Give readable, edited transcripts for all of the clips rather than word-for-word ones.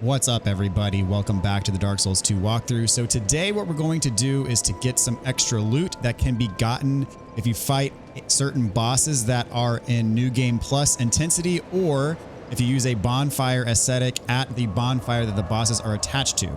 What's up, everybody? Welcome back to the Dark Souls 2 walkthrough. So today what we're going to do is to get some extra loot that can be gotten if you fight certain bosses that are in New Game Plus intensity, or if you use a bonfire ascetic at the bonfire that the bosses are attached to.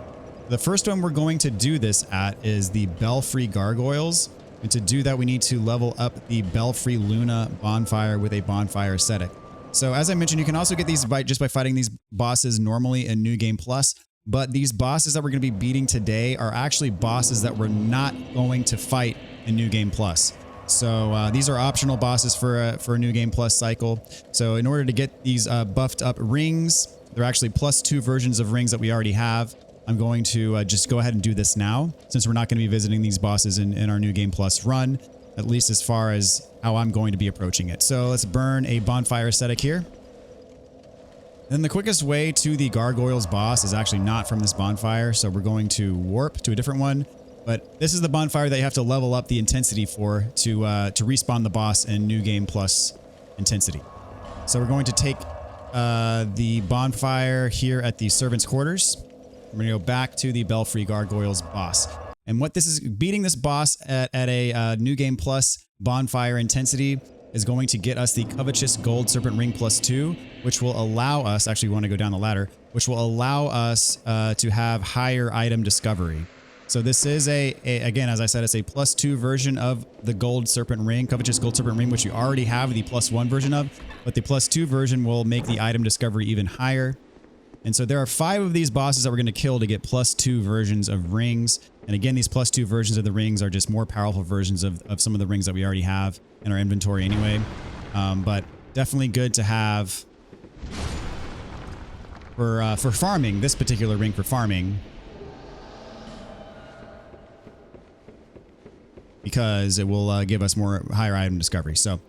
The first one we're going to do this at is the Belfry gargoyles. And to do that, we need to level up the Belfry Luna bonfire with a bonfire ascetic. So as I mentioned, you can also get these just by fighting these bosses normally in New Game Plus, but these bosses that we're going to be beating today are actually bosses that we're not going to fight in New Game Plus. So these are optional bosses for a New Game Plus cycle. So in order to get these buffed up rings, they're actually +2 versions of rings that we already have. I'm going to just go ahead and do this now, since we're not going to be visiting these bosses in our New Game Plus run, at least as far as how I'm going to be approaching it. So let's burn a bonfire ascetic here. Then the quickest way to the gargoyles boss is actually not from this bonfire, so we're going to warp to a different one. But this is the bonfire that you have to level up the intensity for to respawn the boss in New Game Plus intensity. So we're going to take the bonfire here at the servants' quarters. We're going to go back to the Belfry gargoyles boss. And what this is, beating this boss at a New Game Plus bonfire intensity is going to get us the covetous gold serpent ring +2, which will allow us, actually we want to go down the ladder, which will allow us to have higher item discovery. So this is again, as I said, it's a +2 version of the gold serpent ring, covetous gold serpent ring, which you already have the +1 version of, but the +2 version will make the item discovery even higher. And so there are 5 of these bosses that we're going to kill to get +2 versions of rings. And again, these +2 versions of the rings are just more powerful versions of some of the rings that we already have in our inventory anyway. But definitely good to have for farming, this particular ring for farming. Because it will give us higher item discovery. So,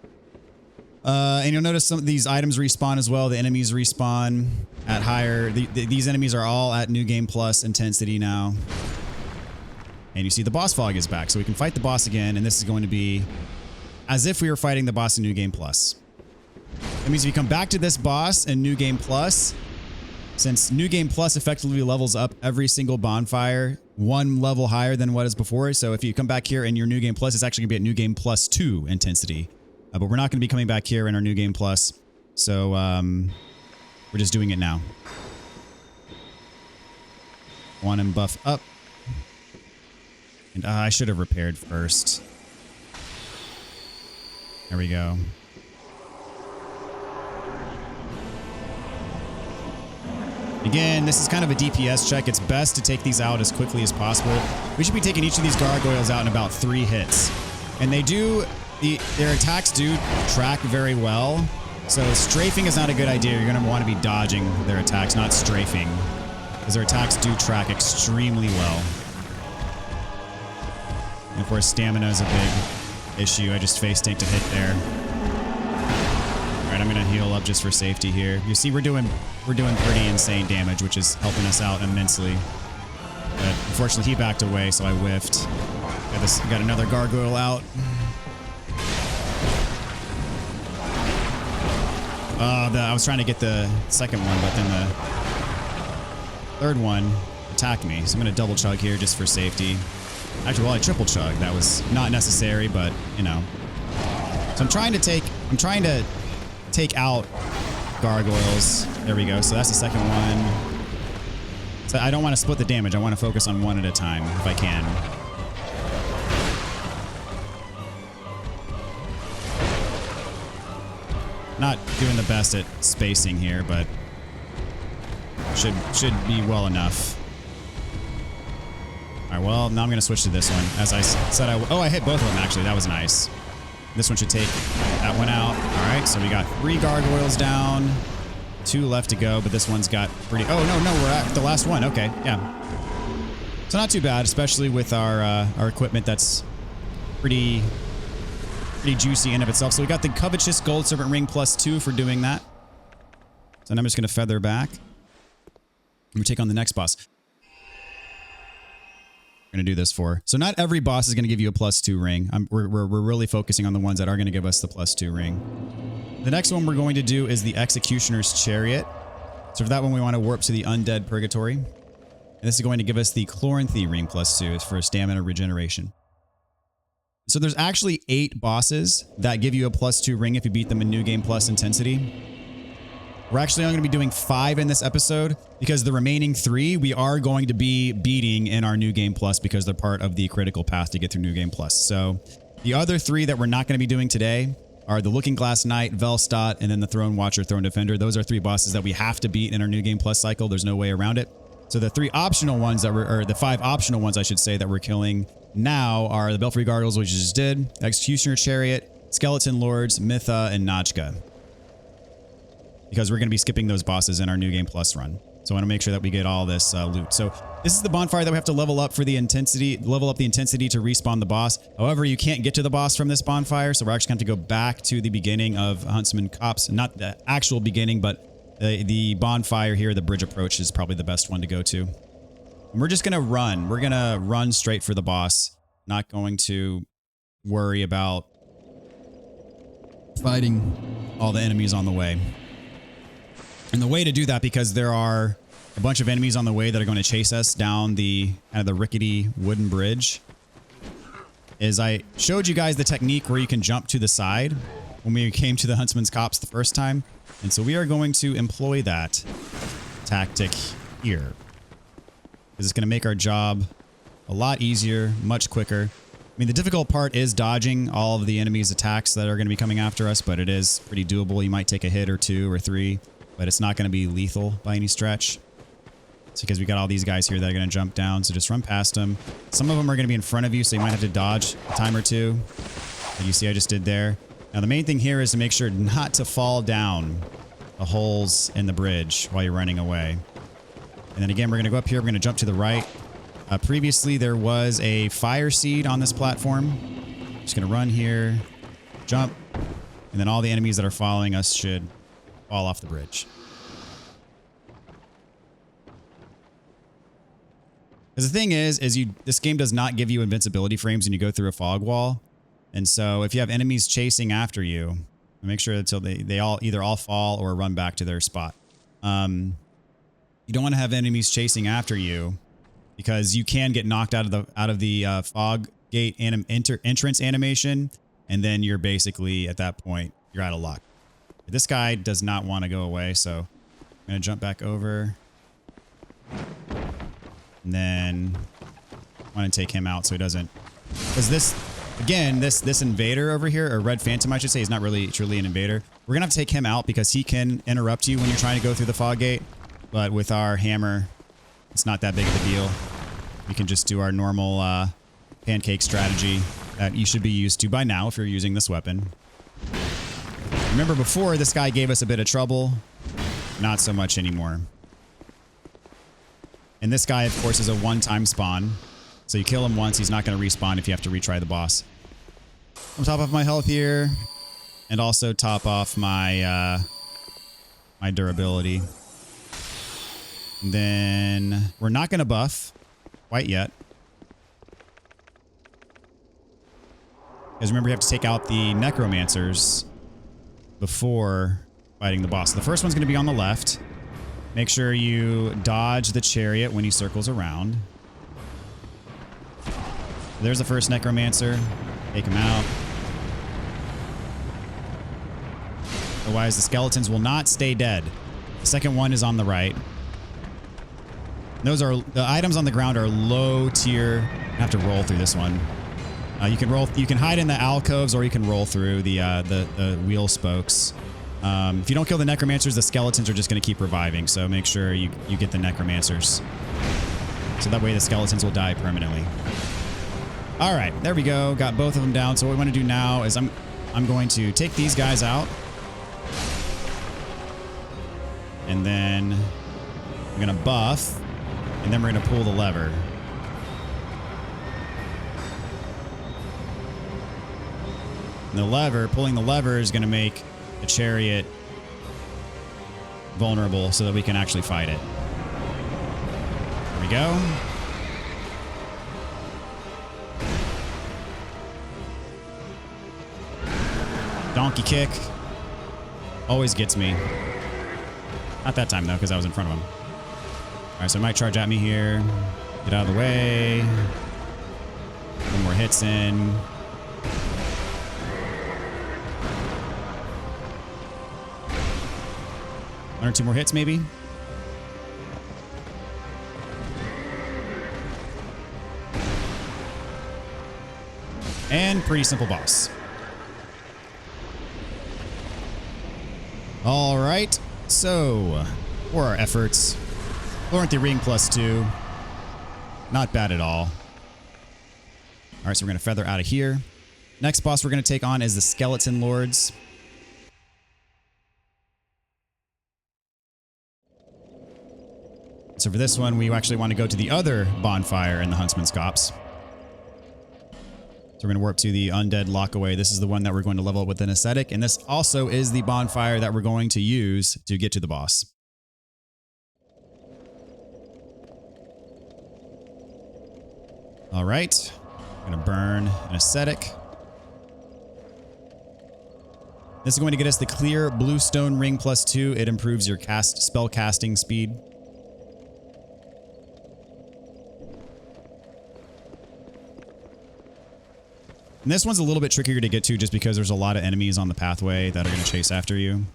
and you'll notice some of these items respawn as well. The enemies respawn at higher. These enemies are all at New Game Plus intensity now. And you see the boss fog is back, so we can fight the boss again. And this is going to be as if we were fighting the boss in New Game Plus. That means if you come back to this boss in New Game Plus, since New Game Plus effectively levels up every single bonfire 1 level higher than what is before. So if you come back here in your New Game Plus, it's actually going to be at New Game +2 intensity. But we're not going to be coming back here in our New Game Plus. So we're just doing it now. Want him buff up. And I should have repaired first. There we go. Again, this is kind of a DPS check. It's best to take these out as quickly as possible. We should be taking each of these gargoyles out in about 3 hits. And they do, their attacks do track very well. So strafing is not a good idea. You're going to want to be dodging their attacks, not strafing. Because their attacks do track extremely well. And of course, stamina is a big issue. I just face tanked a hit there. Alright, I'm going to heal up just for safety here. You see, we're doing pretty insane damage, which is helping us out immensely. But unfortunately, he backed away, so I whiffed. Got another gargoyle out. I was trying to get the second one, but then the third one attacked me. So I'm going to double chug here just for safety. Actually, well, I triple chug. That was not necessary, but you know. So I'm trying to take out gargoyles. There we go. So that's the second one. So I don't want to split the damage. I want to focus on one at a time if I can. Not doing the best at spacing here, but should be well enough. All right, well, now I'm going to switch to this one. As I said, I hit both of them, actually. That was nice. This one should take that one out. All right, so we got 3 gargoyles down, 2 left to go, but this one's got pretty... Oh, no, we're at the last one. Okay, yeah. So not too bad, especially with our equipment that's pretty juicy in of itself. So we got the covetous gold serpent ring +2 for doing that. So now I'm just going to feather back. And we take on the next boss. We're going to do this for. So not every boss is going to give you a +2 ring. We're really focusing on the ones that are going to give us the +2 ring. The next one we're going to do is the Executioner's Chariot. So for that one, we want to warp to the Undead Purgatory. And this is going to give us the Chloranthy ring +2 for stamina regeneration. So there's actually 8 bosses that give you a +2 ring if you beat them in New Game Plus intensity. We're actually only going to be doing 5 in this episode because the remaining 3 we are going to be beating in our New Game Plus because they're part of the critical path to get through New Game Plus. So the other 3 that we're not going to be doing today are the Looking Glass Knight, Velstadt, and then the Throne Watcher, Throne Defender. Those are 3 bosses that we have to beat in our New Game Plus cycle. There's no way around it. So the 3 optional ones that we're, or the 5 optional ones I should say that we're killing now are the Belfry gargoyles, which we just did, Executioner Chariot, Skeleton Lords, Mytha, and Najka. Because we're going to be skipping those bosses in our New Game Plus run. So I want to make sure that we get all this loot. So this is the bonfire that we have to level up for the intensity, level up the intensity to respawn the boss. However, you can't get to the boss from this bonfire. So we're actually going to go back to the beginning of Huntsman Copse. Not the actual beginning, but the bonfire here, the bridge approach is probably the best one to go to. And we're just going to run. We're going to run straight for the boss. Not going to worry about fighting all the enemies on the way. And the way to do that, because there are a bunch of enemies on the way that are going to chase us down the kind of the rickety wooden bridge, is I showed you guys the technique where you can jump to the side when we came to the Huntsman's Copse the first time. And so we are going to employ that tactic here. Because it's going to make our job a lot easier, much quicker. I mean, the difficult part is dodging all of the enemies' attacks that are going to be coming after us, but it is pretty doable. You might take a hit or 2 or 3. But it's not going to be lethal by any stretch. It's because we got all these guys here that are going to jump down, so just run past them. Some of them are going to be in front of you, so you might have to dodge a time or 2. Like you see I just did there. Now the main thing here is to make sure not to fall down the holes in the bridge while you're running away. And then again, we're going to go up here. We're going to jump to the right. Previously, there was a fire seed on this platform. Just going to run here, jump, and then all the enemies that are following us should fall off the bridge. Because the thing is this game does not give you invincibility frames when you go through a fog wall. And so if you have enemies chasing after you, make sure until they all either all fall or run back to their spot. You don't want to have enemies chasing after you because you can get knocked out of the fog gate entrance animation, and then you're basically at that point you're out of luck. This guy does not want to go away, so I'm going to jump back over. And then I want to take him out so he doesn't... Because this, again, this invader over here, or Red Phantom I should say, is not really truly an invader. We're going to have to take him out because he can interrupt you when you're trying to go through the fog gate. But with our hammer, it's not that big of a deal. We can just do our normal pancake strategy that you should be used to by now if you're using this weapon. Remember before, this guy gave us a bit of trouble. Not so much anymore. And this guy, of course, is a one-time spawn. So you kill him once, he's not going to respawn if you have to retry the boss. I'll top off my health here. And also top off my, my durability. And then we're not going to buff quite yet. Because remember, you have to take out the necromancers before fighting the boss. So the first one's going to be on the left. Make sure you dodge the chariot when he circles around. There's the first necromancer. Take him out. Otherwise, the skeletons will not stay dead. The second one is on the right. Those are the items on the ground are low tier. You have to roll through this one. You can roll. You can hide in the alcoves, or you can roll through the wheel spokes. If you don't kill the necromancers, the skeletons are just going to keep reviving. So make sure you get the necromancers. So that way the skeletons will die permanently. All right, there we go. Got both of them down. So what we want to do now is I'm going to take these guys out, and then I'm going to buff, and then we're going to pull the lever. And the lever, pulling the lever is going to make the chariot vulnerable so that we can actually fight it. There we go. Donkey kick. Always gets me. Not that time, though, because I was in front of him. All right, so it might charge at me here. Get out of the way. One more hits in. One or two more hits, maybe. And pretty simple boss. All right, so for our efforts, Florentine Ring +2. Not bad at all. All right, so we're going to feather out of here. Next boss we're going to take on is the Skeleton Lords. So for this one, we actually want to go to the other bonfire in the Huntsman's Copse. So we're going to warp to the Undead Lockaway. This is the one that we're going to level up with an ascetic, and this also is the bonfire that we're going to use to get to the boss. All right, I'm going to burn an ascetic. This is going to get us the clear bluestone ring +2. It improves your spell casting speed. And this one's a little bit trickier to get to just because there's a lot of enemies on the pathway that are going to chase after you.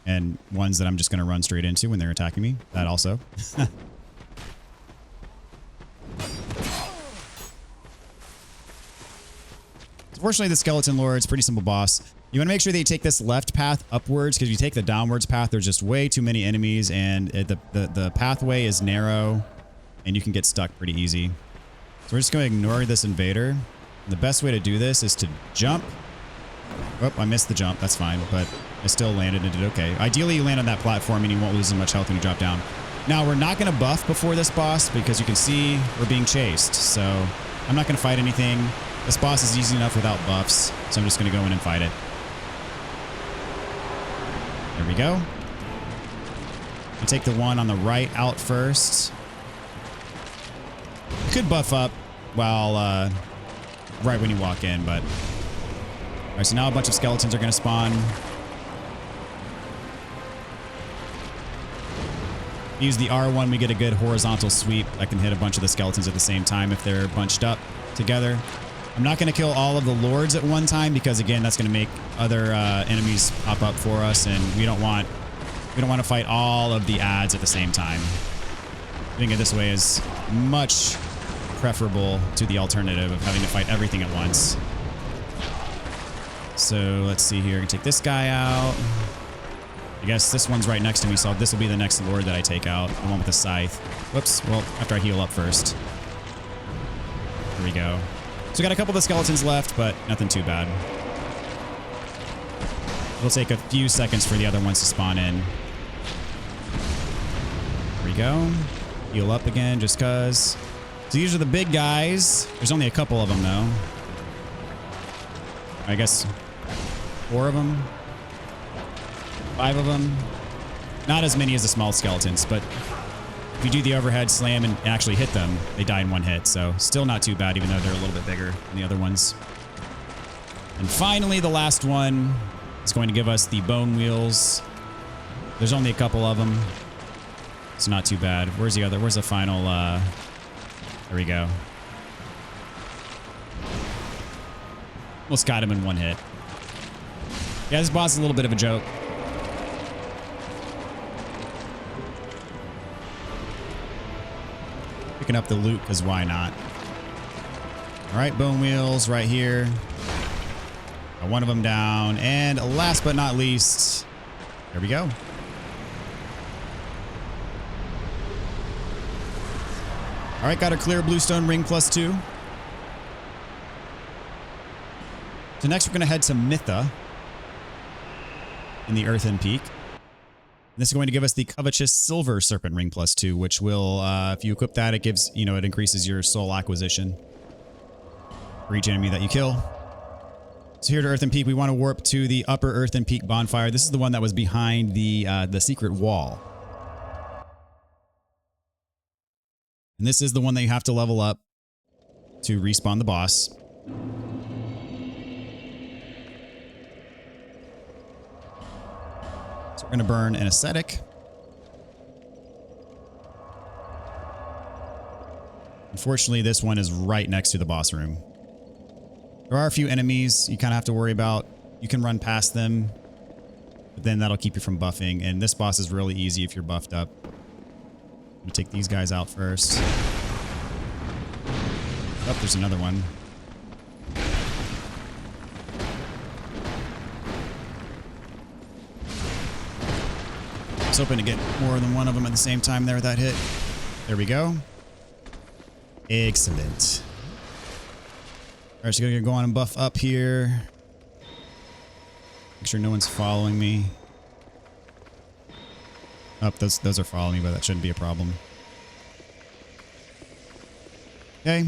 And ones that I'm just going to run straight into when they're attacking me. That also. Fortunately, the Skeleton Lord's pretty simple boss. You want to make sure that you take this left path upwards, because if you take the downwards path, there's just way too many enemies, and the pathway is narrow, and you can get stuck pretty easy. So we're just going to ignore this invader. The best way to do this is to jump. Oh, I missed the jump. That's fine, but I still landed and did okay. Ideally, you land on that platform and you won't lose as much health when you drop down. Now, we're not going to buff before this boss because you can see we're being chased. So I'm not going to fight anything. This boss is easy enough without buffs, so I'm just going to go in and fight it. There we go. I'll take the one on the right out first. You could buff up while right when you walk in, but all right, so now a bunch of skeletons are going to spawn. Use the R1, we get a good horizontal sweep. I can hit a bunch of the skeletons at the same time if they're bunched up together. I'm not going to kill all of the lords at one time because, again, that's going to make other enemies pop up for us, and we don't want to fight all of the adds at the same time. Doing it this way is much preferable to the alternative of having to fight everything at once. So let's see here. I can take this guy out. I guess this one's right next to me, so this will be the next lord that I take out. The one with the scythe. Whoops. Well, after I heal up first. There we go. So we got a couple of the skeletons left, but nothing too bad. It'll take a few seconds for the other ones to spawn in. There we go. Heal up again, just cuz. So these are the big guys. There's only a couple of them, though. I guess 4 of them. 5 of them. Not as many as the small skeletons, but if you do the overhead slam and actually hit them, they die in one hit. So still not too bad, even though they're a little bit bigger than the other ones. And finally, the last one is going to give us the bone wheels. There's only a couple of them. It's not too bad. Where's the other? Where's the final? There we go. Almost got him in one hit. Yeah, this boss is a little bit of a joke. Picking up the loot, because why not? All right, bone wheels right here. Got one of them down. And last but not least, there we go. All right, got a clear bluestone ring +2. So next we're going to head to Mytha in the Earthen Peak. This is going to give us the covetous silver serpent ring +2, which will, if you equip that, it gives, it increases your soul acquisition for each enemy that you kill. So here to Earthen Peak, we want to warp to the upper Earthen Peak bonfire. This is the one that was behind the secret wall. And this is the one that you have to level up to respawn the boss. So we're going to burn an ascetic. Unfortunately, this one is right next to the boss room. There are a few enemies you kind of have to worry about. You can run past them, but then that'll keep you from buffing. And this boss is really easy if you're buffed up. I'm gonna take these guys out first. Oh, there's another one. I was hoping to get more than one of them at the same time there with that hit. There we go. Excellent. All right, so gonna go on and buff up here. Make sure no one's following me. Oh, those are following me, but that shouldn't be a problem. Okay.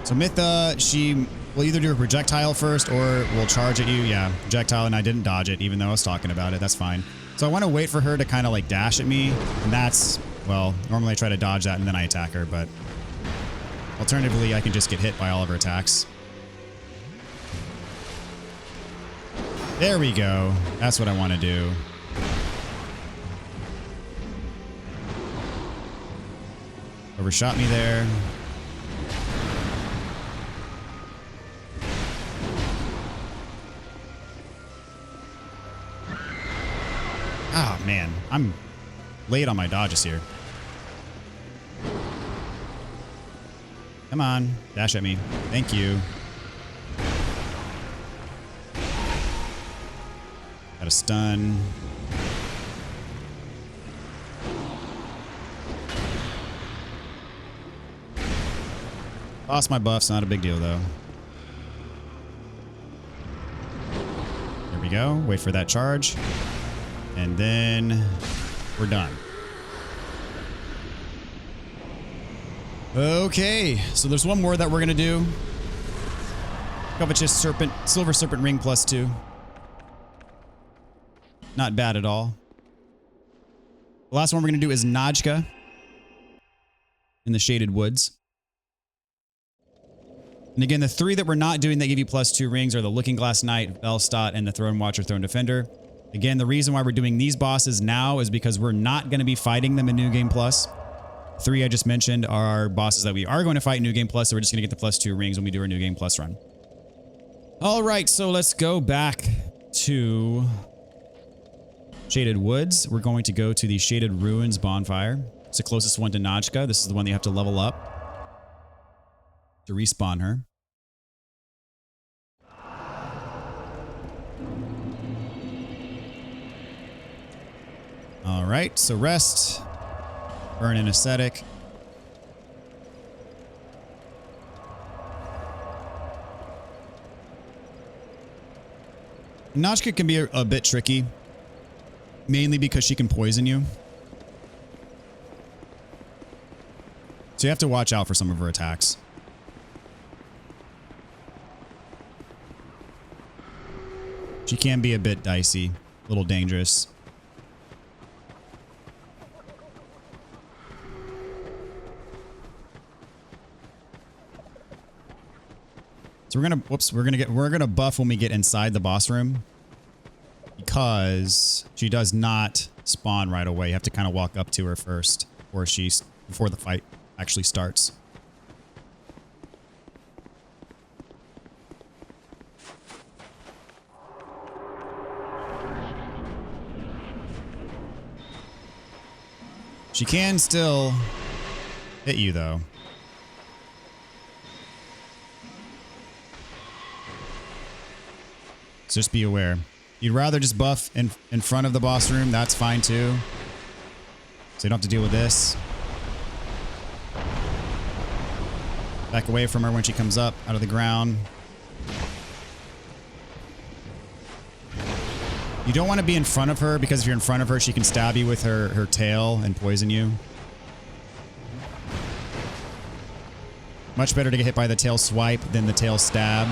So Mytha, she will either do a projectile first or will charge at you. Yeah, projectile, and I didn't dodge it, even though I was talking about it. That's fine. So I want to wait for her to kind of like dash at me, and that's, well, normally I try to dodge that and then I attack her, but alternatively, I can just get hit by all of her attacks. There we go. That's what I want to do. Overshot me there. Oh, man. I'm late on my dodges here. Come on. Dash at me. Thank you. Got a stun. Lost my buffs. Not a big deal, though. There we go. Wait for that charge. And then we're done. Okay, so there's one more that we're gonna do. Covetous Serpent, Silver Serpent Ring +2. Not bad at all. The last one we're gonna do is Najka in the Shaded Woods. And again, the three that we're not doing that give you +2 rings are the Looking Glass Knight, Belstot, and the Throne Watcher, Throne Defender. Again, the reason why we're doing these bosses now is because we're not going to be fighting them in New Game Plus. Three I just mentioned are bosses that we are going to fight in New Game Plus, so we're just going to get the +2 rings when we do our New Game Plus run. All right, so let's go back to Shaded Woods. We're going to go to the Shaded Ruins bonfire. It's the closest one to Najka. This is the one that you have to level up to respawn her. All right, so rest, burn an ascetic. Najka can be a bit tricky, mainly because she can poison you. So you have to watch out for some of her attacks. She can be a bit dicey, a little dangerous. So we're gonna buff when we get inside the boss room, because she does not spawn right away. You have to kind of walk up to her first before the fight actually starts. She can still hit you though. So just be aware. You'd rather just buff in front of the boss room, that's fine too. So you don't have to deal with this. Back away from her when she comes up out of the ground. You don't want to be in front of her, because if you're in front of her, she can stab you with her tail and poison you. Much better to get hit by the tail swipe than the tail stab.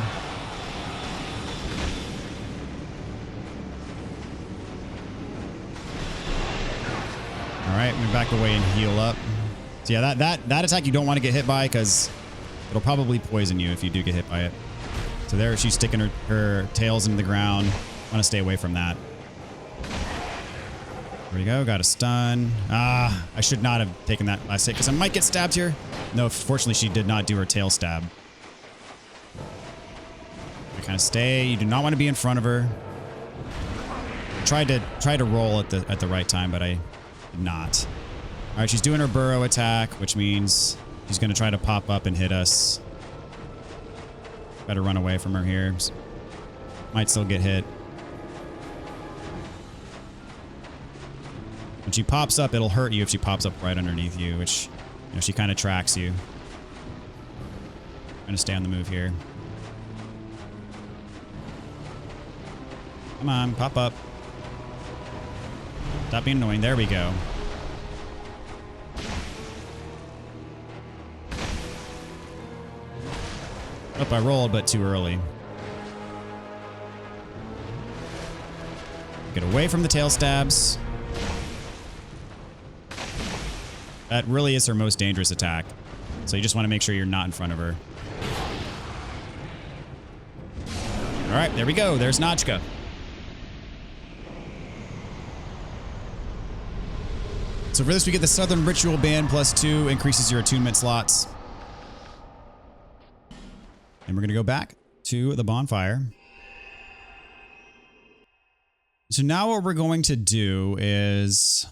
Alright, we back away and heal up. So yeah, that attack you don't want to get hit by, because it'll probably poison you if you do get hit by it. So there she's sticking her tails into the ground. Want to stay away from that. There we go. Got a stun. Ah, I should not have taken that last hit because I might get stabbed here. No, fortunately, she did not do her tail stab. I kind of stay. You do not want to be in front of her. Tried to roll at the right time, but I did not. All right, she's doing her burrow attack, which means she's going to try to pop up and hit us. Better run away from her here. Might still get hit. When she pops up, it'll hurt you if she pops up right underneath you, which, you know, she kind of tracks you. I'm going to stay on the move here. Come on, pop up. Stop being annoying. There we go. Oh, I rolled, but too early. Get away from the tail stabs. That really is her most dangerous attack. So you just want to make sure you're not in front of her. All right, there we go. There's Najka. So for this, we get the Southern Ritual Band +2, increases your attunement slots. And we're going to go back to the bonfire. So now what we're going to do is...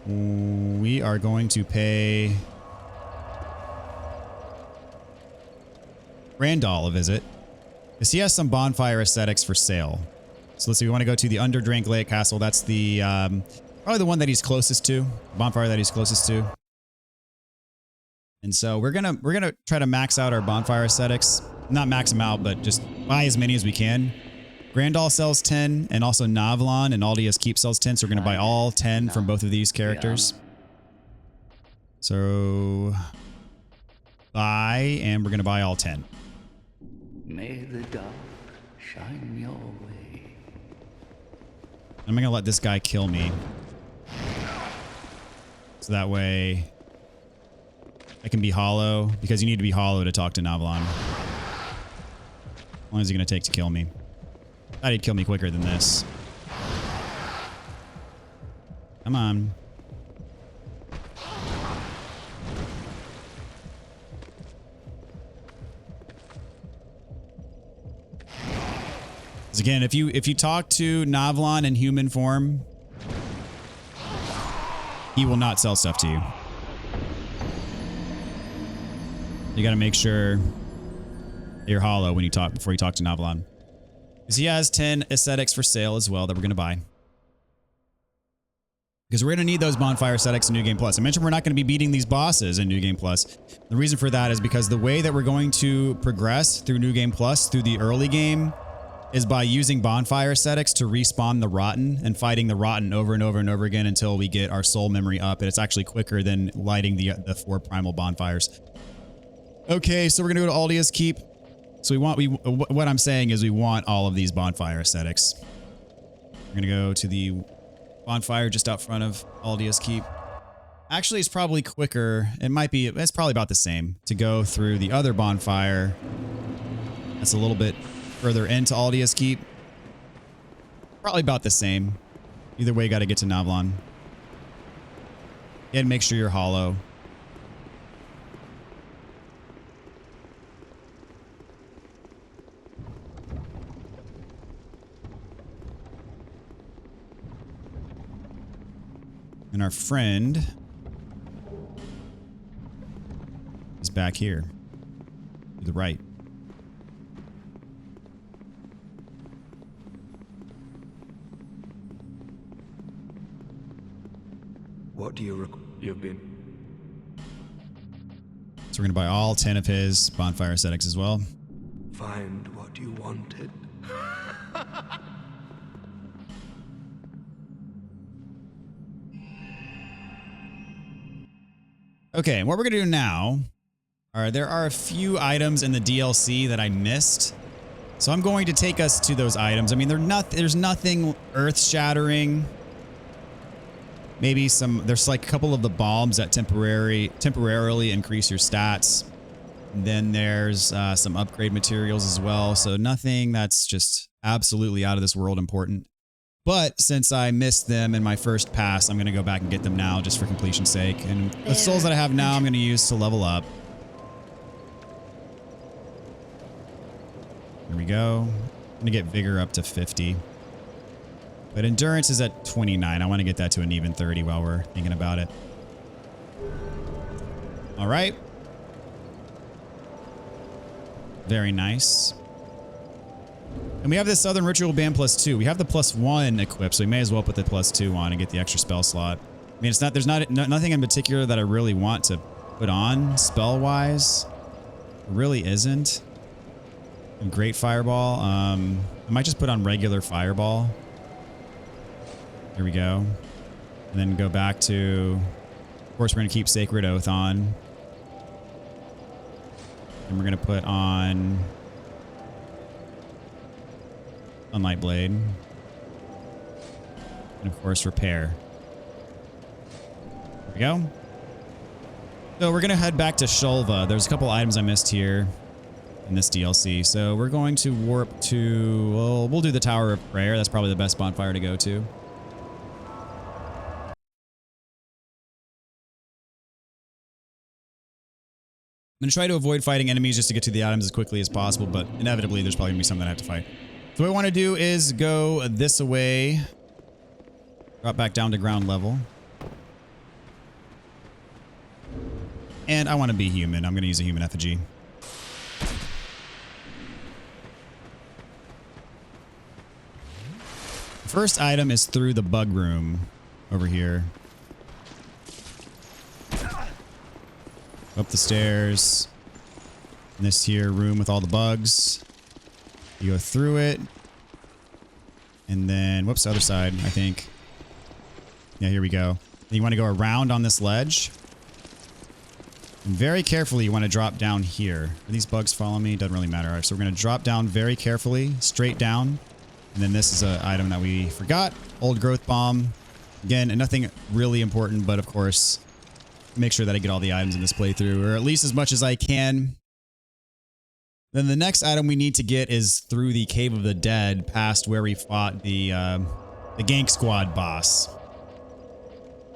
we are going to pay Randall a visit, because he has some bonfire ascetics for sale. So let's see, we want to go to the Underdrank Lake Castle. That's the probably the one that he's closest to, bonfire that he's closest to. And so we're gonna try to max out our bonfire ascetics. Not max them out, but just buy as many as we can. Grandal sells 10, and also Navlon and Aldia's Keep sells 10, so we're going to buy all 10 from both of these characters. So, buy, and we're going to buy all 10. May the dark shine your way. I'm going to let this guy kill me. So that way, I can be hollow, because you need to be hollow to talk to Navlon. How long is he going to take to kill me? Thought he'd kill me quicker than this. Come on. Because again, if you talk to Navlon in human form, he will not sell stuff to you. You got to make sure you're hollow when you talk before you talk to Navlon. Because he has 10 ascetics for sale as well that we're going to buy. Because we're going to need those bonfire ascetics in New Game Plus. I mentioned we're not going to be beating these bosses in New Game Plus. The reason for that is because the way that we're going to progress through New Game Plus, through the early game, is by using bonfire ascetics to respawn the Rotten and fighting the Rotten over and over and over again until we get our soul memory up. And it's actually quicker than lighting the 4 primal bonfires. Okay, so we're going to go to Aldia's Keep. So what I'm saying is we want all of these bonfire ascetics. We're going to go to the bonfire just out front of Aldia's Keep. Actually, it's probably quicker. It's probably about the same to go through the other bonfire. That's a little bit further into Aldia's Keep. Probably about the same. Either way, got to get to Navlon. And make sure you're hollow. And our friend is back here to the right. What do you you've been? So we're going to buy all 10 of his bonfire ascetics as well. Find what you wanted. Okay, what we're going to do now there are a few items in the DLC that I missed. So I'm going to take us to those items. I mean, there's nothing earth-shattering. Maybe there's like a couple of the bombs that temporarily increase your stats. Then there's some upgrade materials as well. So nothing that's just absolutely out of this world important. But since I missed them in my first pass, I'm going to go back and get them now just for completion's sake. And the souls that I have now, I'm going to use to level up. There we go. I'm going to get vigor up to 50. But endurance is at 29. I want to get that to an even 30 while we're thinking about it. All right. Very nice. And we have this Southern Ritual Band +2. We have the +1 equipped, so we may as well put the +2 on and get the extra spell slot. I mean, it's not. There's nothing in particular that I really want to put on spell-wise. It really isn't. And Great Fireball. I might just put on regular Fireball. Here we go. And then go back to. Of course, we're going to keep Sacred Oath on. And we're going to put on Sunlight Blade. And of course, Repair. There we go. So we're going to head back to Shulva. There's a couple items I missed here in this DLC. So we're going to warp to... Well, we'll do the Tower of Prayer. That's probably the best bonfire to go to. I'm going to try to avoid fighting enemies just to get to the items as quickly as possible, but inevitably there's probably going to be some that I have to fight. So what I want to do is go this way. Drop back down to ground level. And I want to be human. I'm going to use a human effigy. First item is through the bug room over here. Up the stairs. In this here room with all the bugs. You go through it. And then, whoops, the other side, I think. Yeah, here we go. Then you want to go around on this ledge. And very carefully, you want to drop down here. Are these bugs following me? Doesn't really matter. All right, so we're going to drop down very carefully, straight down. And then this is an item that we forgot. Old Growth Bomb. Again, nothing really important, but of course, make sure that I get all the items in this playthrough, or at least as much as I can. Then the next item we need to get is through the Cave of the Dead, past where we fought the Gank Squad boss. So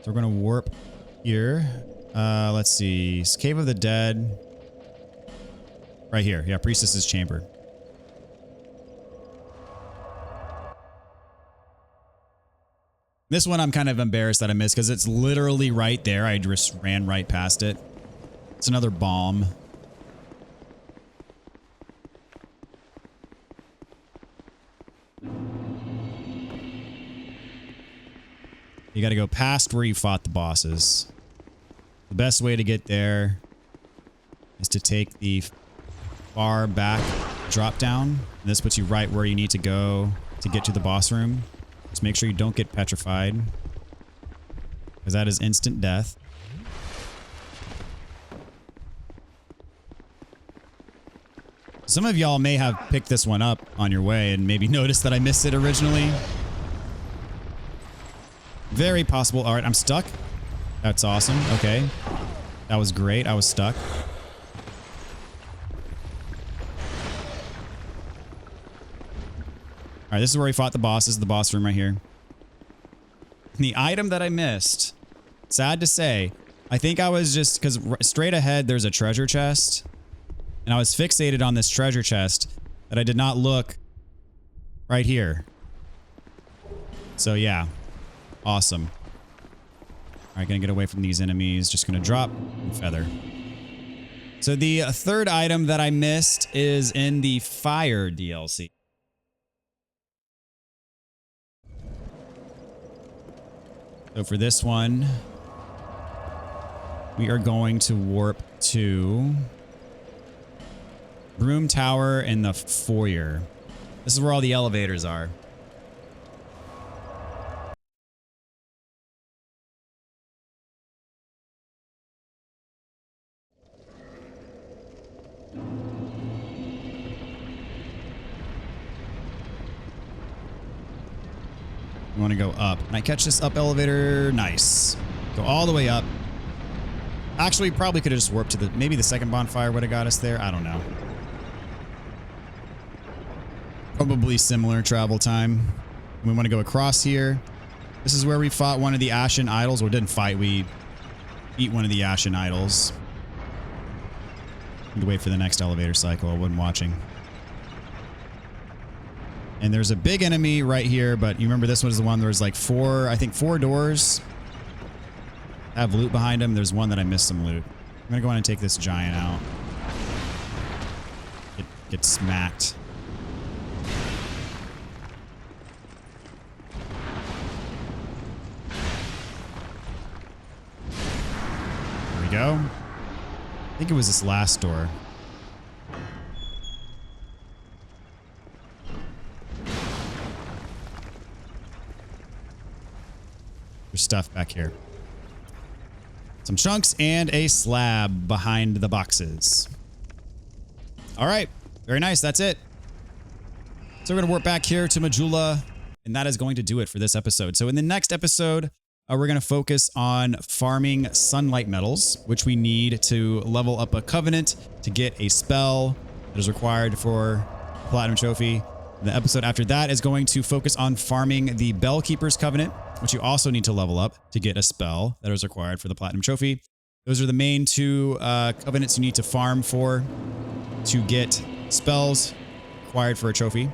we're going to warp here. Let's see. Cave of the Dead. Right here. Yeah, Priestess's Chamber. This one I'm kind of embarrassed that I missed because it's literally right there. I just ran right past it. It's another bomb. You got to go past where you fought the bosses. The best way to get there is to take the far back drop down. And this puts you right where you need to go to get to the boss room. Just make sure you don't get petrified, because that is instant death. Some of y'all may have picked this one up on your way and maybe noticed that I missed it originally. Very possible. All right, I'm stuck. That's awesome. Okay. That was great. I was stuck. All right, this is where we fought the boss. This is the boss room right here. And the item that I missed, sad to say, I think I was just, because straight ahead there's a treasure chest. And I was fixated on this treasure chest that I did not look right here. So yeah, awesome. All right, gonna get away from these enemies. Just gonna drop and feather. So the third item that I missed is in the fire DLC. So for this one, we are going to warp to Broom Tower in the foyer. This is where all the elevators are. We want to go up. Can I catch this up elevator? Nice. Go all the way up. Actually, probably could have just warped to the, maybe the second bonfire would have got us there. I don't know. Probably similar travel time. We want to go across here. This is where we fought one of the Ashen Idols. Or didn't fight, we beat one of the Ashen Idols. Need to wait for the next elevator cycle. I wasn't watching. And there's a big enemy right here, but you remember this one is the one where there's like I think four doors. I have loot behind him. There's one that I missed some loot. I'm gonna go in and take this giant out. Get smacked. There we go. I think it was this last door. There's stuff back here. Some chunks and a slab behind the boxes. All right. Very nice. That's it. So we're going to warp back here to Majula, and that is going to do it for this episode. So in the next episode, we're going to focus on farming sunlight metals, which we need to level up a covenant to get a spell that is required for Platinum Trophy. The episode after that is going to focus on farming the Bellkeeper's Covenant, which you also need to level up to get a spell that is required for the Platinum Trophy. Those are the main two covenants you need to farm for to get spells required for a trophy.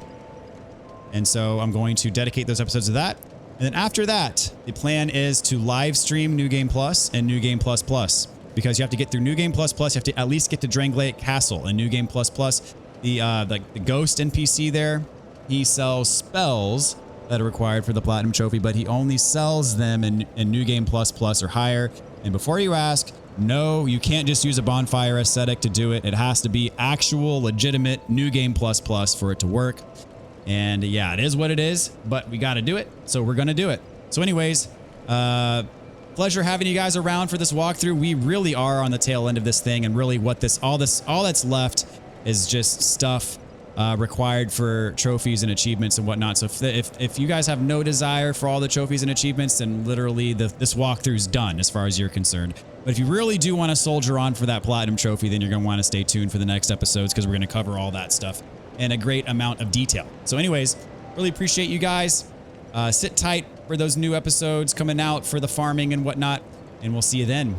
And so I'm going to dedicate those episodes to that. And then after that, the plan is to live stream New Game Plus and New Game Plus Plus, because you have to get through New Game Plus Plus. You have to at least get to Dranglaic Castle and New Game Plus Plus. The ghost NPC there, he sells spells that are required for the Platinum Trophy, but he only sells them in New Game Plus Plus or higher. And before you ask, no, you can't just use a bonfire ascetic to do it. It has to be actual, legitimate New Game Plus Plus for it to work. And yeah, it is what it is, but we got to do it. So we're going to do it. So anyways, pleasure having you guys around for this walkthrough. We really are on the tail end of this thing, and really what all that's left is just stuff required for trophies and achievements and whatnot. So if you guys have no desire for all the trophies and achievements, then literally this walkthrough is done as far as you're concerned. But if you really do want to soldier on for that Platinum Trophy, then you're going to want to stay tuned for the next episodes, because we're going to cover all that stuff in a great amount of detail. So anyways, really appreciate you guys. Sit tight for those new episodes coming out for the farming and whatnot, and we'll see you then.